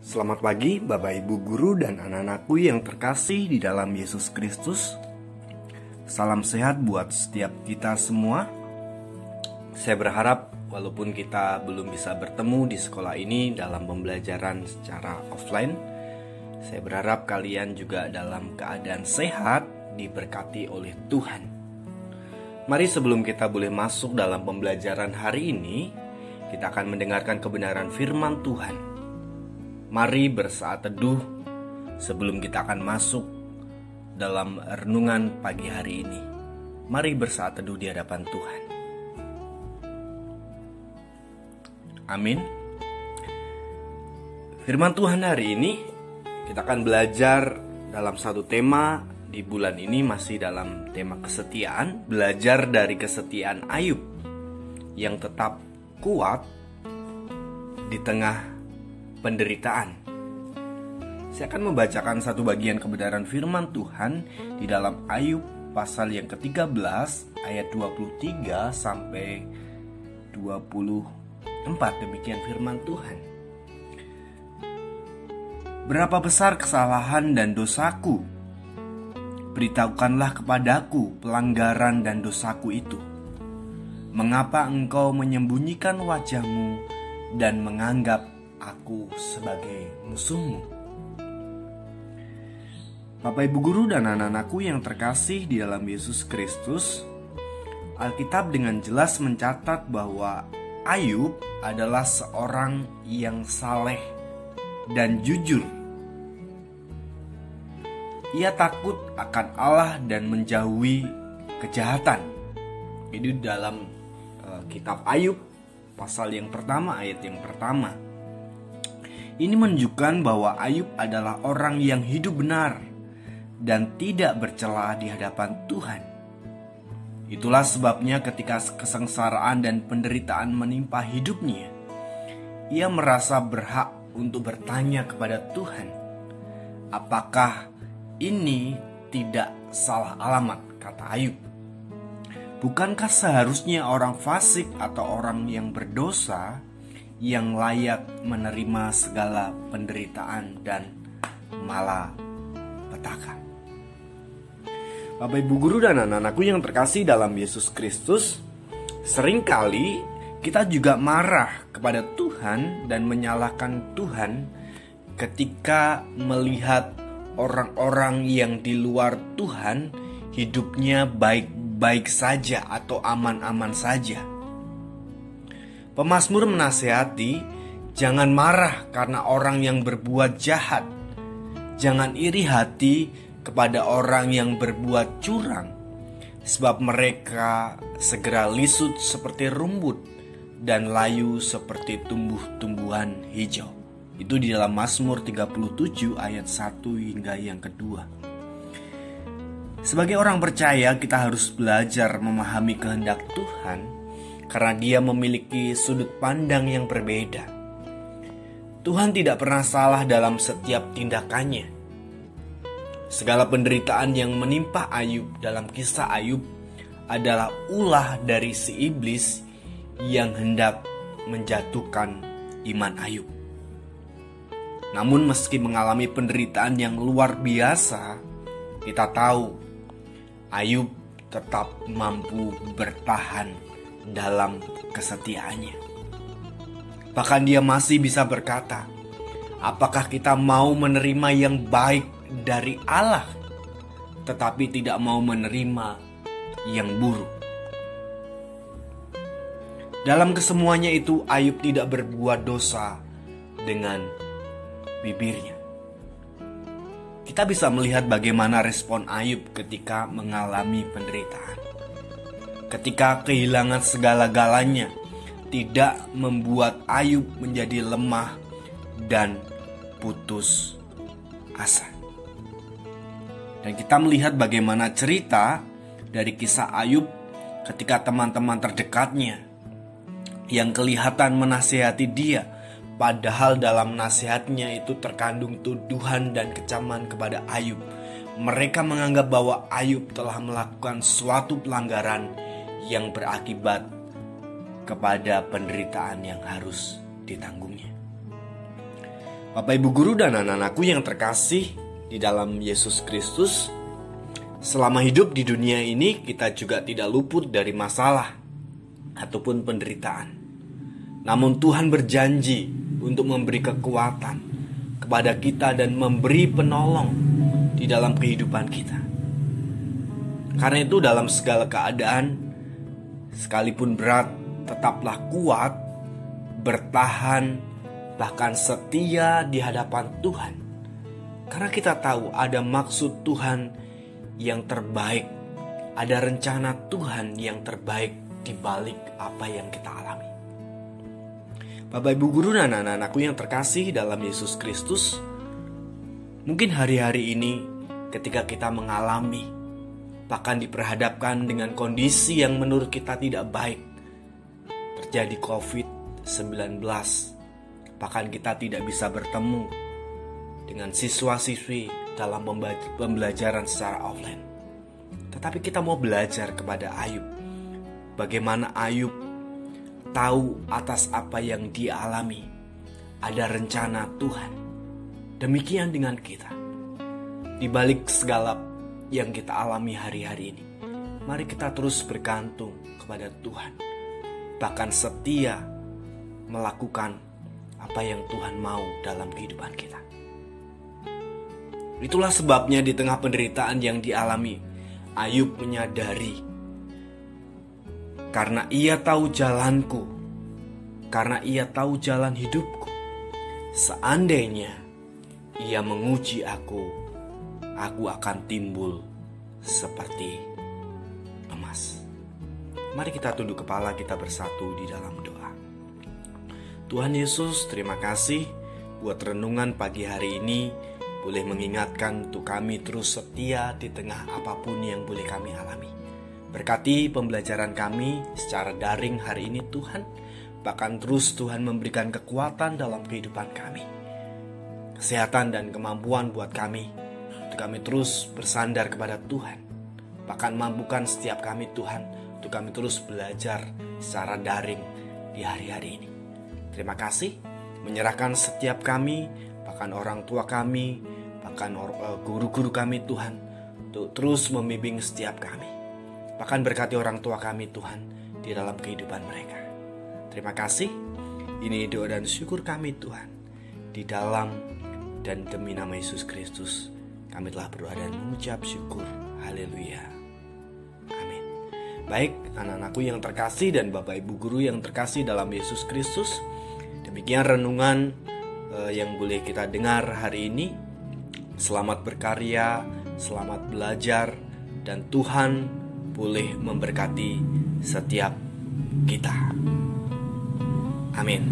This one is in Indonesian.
Selamat pagi Bapak Ibu Guru dan anak-anakku yang terkasih di dalam Yesus Kristus. Salam sehat buat setiap kita semua. Saya berharap walaupun kita belum bisa bertemu di sekolah ini dalam pembelajaran secara offline, saya berharap kalian juga dalam keadaan sehat, diberkati oleh Tuhan. Mari sebelum kita boleh masuk dalam pembelajaran hari ini, kita akan mendengarkan kebenaran firman Tuhan. Mari bersaat teduh sebelum kita akan masuk dalam renungan pagi hari ini. Mari bersaat teduh di hadapan Tuhan. Amin. Firman Tuhan hari ini kita akan belajar dalam satu tema di bulan ini, masih dalam tema kesetiaan. Belajar dari kesetiaan Ayub yang tetap kuat di tengah penderitaan. Saya akan membacakan satu bagian kebenaran firman Tuhan di dalam Ayub pasal yang ke-13 ayat 23 sampai 24. Demikian firman Tuhan. Berapa besar kesalahan dan dosaku? Beritahukanlah kepadaku pelanggaran dan dosaku itu. Mengapa engkau menyembunyikan wajahmu dan menganggap aku sebagai musuhmu? Bapak Ibu Guru dan anak-anakku yang terkasih di dalam Yesus Kristus, Alkitab dengan jelas mencatat bahwa Ayub adalah seorang yang saleh dan jujur. Ia takut akan Allah dan menjauhi kejahatan. Itu dalam kitab Ayub pasal yang pertama, ayat yang pertama. Ini menunjukkan bahwa Ayub adalah orang yang hidup benar dan tidak bercela di hadapan Tuhan. Itulah sebabnya ketika kesengsaraan dan penderitaan menimpa hidupnya, ia merasa berhak untuk bertanya kepada Tuhan, apakah ini tidak salah alamat, kata Ayub. Bukankah seharusnya orang fasik atau orang yang berdosa yang layak menerima segala penderitaan dan malapetaka? Bapak Ibu Guru dan anak-anakku yang terkasih dalam Yesus Kristus, seringkali kita juga marah kepada Tuhan dan menyalahkan Tuhan ketika melihat orang-orang yang di luar Tuhan hidupnya baik-baik saja atau aman-aman saja. Pemazmur menasihati, jangan marah karena orang yang berbuat jahat. Jangan iri hati kepada orang yang berbuat curang, sebab mereka segera lisut seperti rumput dan layu seperti tumbuh-tumbuhan hijau. Itu di dalam Mazmur 37 ayat 1 hingga yang kedua. Sebagai orang percaya, kita harus belajar memahami kehendak Tuhan, karena Dia memiliki sudut pandang yang berbeda. Tuhan tidak pernah salah dalam setiap tindakannya. Segala penderitaan yang menimpa Ayub dalam kisah Ayub adalah ulah dari si iblis yang hendak menjatuhkan iman Ayub. Namun meski mengalami penderitaan yang luar biasa, kita tahu Ayub tetap mampu bertahan dalam kesetiaannya. Bahkan dia masih bisa berkata, apakah kita mau menerima yang baik dari Allah, tetapi tidak mau menerima yang buruk? Dalam kesemuanya itu, Ayub tidak berbuat dosa dengan bibirnya. Kita bisa melihat bagaimana respon Ayub ketika mengalami penderitaan. Ketika kehilangan segala-galanya tidak membuat Ayub menjadi lemah dan putus asa. Dan kita melihat bagaimana cerita dari kisah Ayub ketika teman-teman terdekatnya yang kelihatan menasihati dia, padahal dalam nasihatnya itu terkandung tuduhan dan kecaman kepada Ayub. Mereka menganggap bahwa Ayub telah melakukan suatu pelanggaran yang berakibat kepada penderitaan yang harus ditanggungnya. Bapak Ibu Guru dan anak-anakku yang terkasih di dalam Yesus Kristus, selama hidup di dunia ini kita juga tidak luput dari masalah ataupun penderitaan. Namun Tuhan berjanji untuk memberi kekuatan kepada kita dan memberi penolong di dalam kehidupan kita. Karena itu dalam segala keadaan, sekalipun berat, tetaplah kuat, bertahan, bahkan setia di hadapan Tuhan. Karena kita tahu ada maksud Tuhan yang terbaik, ada rencana Tuhan yang terbaik di balik apa yang kita alami. Bapak Ibu Guru dan anak-anakku yang terkasih dalam Yesus Kristus, mungkin hari-hari ini ketika kita mengalami, bahkan diperhadapkan dengan kondisi yang menurut kita tidak baik, terjadi COVID-19, bahkan kita tidak bisa bertemu dengan siswa-siswi dalam pembelajaran secara offline. Tetapi kita mau belajar kepada Ayub. Bagaimana Ayub tahu atas apa yang dia alami. Ada rencana Tuhan. Demikian dengan kita. Di balik segala yang kita alami hari-hari ini, mari kita terus bergantung kepada Tuhan. Bahkan setia melakukan apa yang Tuhan mau dalam kehidupan kita. Itulah sebabnya di tengah penderitaan yang dialami, Ayub menyadari, karena ia tahu jalanku, karena ia tahu jalan hidupku, seandainya ia menguji aku akan timbul seperti emas. Mari kita tunduk kepala kita bersatu di dalam doa. Tuhan Yesus, terima kasih buat renungan pagi hari ini, boleh mengingatkan untuk kami terus setia di tengah apapun yang boleh kami alami. Berkati pembelajaran kami secara daring hari ini Tuhan, bahkan terus Tuhan memberikan kekuatan dalam kehidupan kami, kesehatan dan kemampuan buat kami, untuk kami terus bersandar kepada Tuhan. Bahkan mampukan setiap kami Tuhan, untuk kami terus belajar secara daring di hari-hari ini. Terima kasih, menyerahkan setiap kami, bahkan orang tua kami, bahkan guru-guru kami Tuhan, untuk terus membimbing setiap kami. Bahkan berkati orang tua kami Tuhan di dalam kehidupan mereka. Terima kasih, ini doa dan syukur kami Tuhan. Di dalam dan demi nama Yesus Kristus, kami telah berdoa dan mengucap syukur. Haleluya. Amin. Baik, anak-anakku yang terkasih dan Bapak Ibu Guru yang terkasih dalam Yesus Kristus, demikian renungan yang boleh kita dengar hari ini. Selamat berkarya, selamat belajar, dan Tuhan boleh memberkati setiap kita. Amin.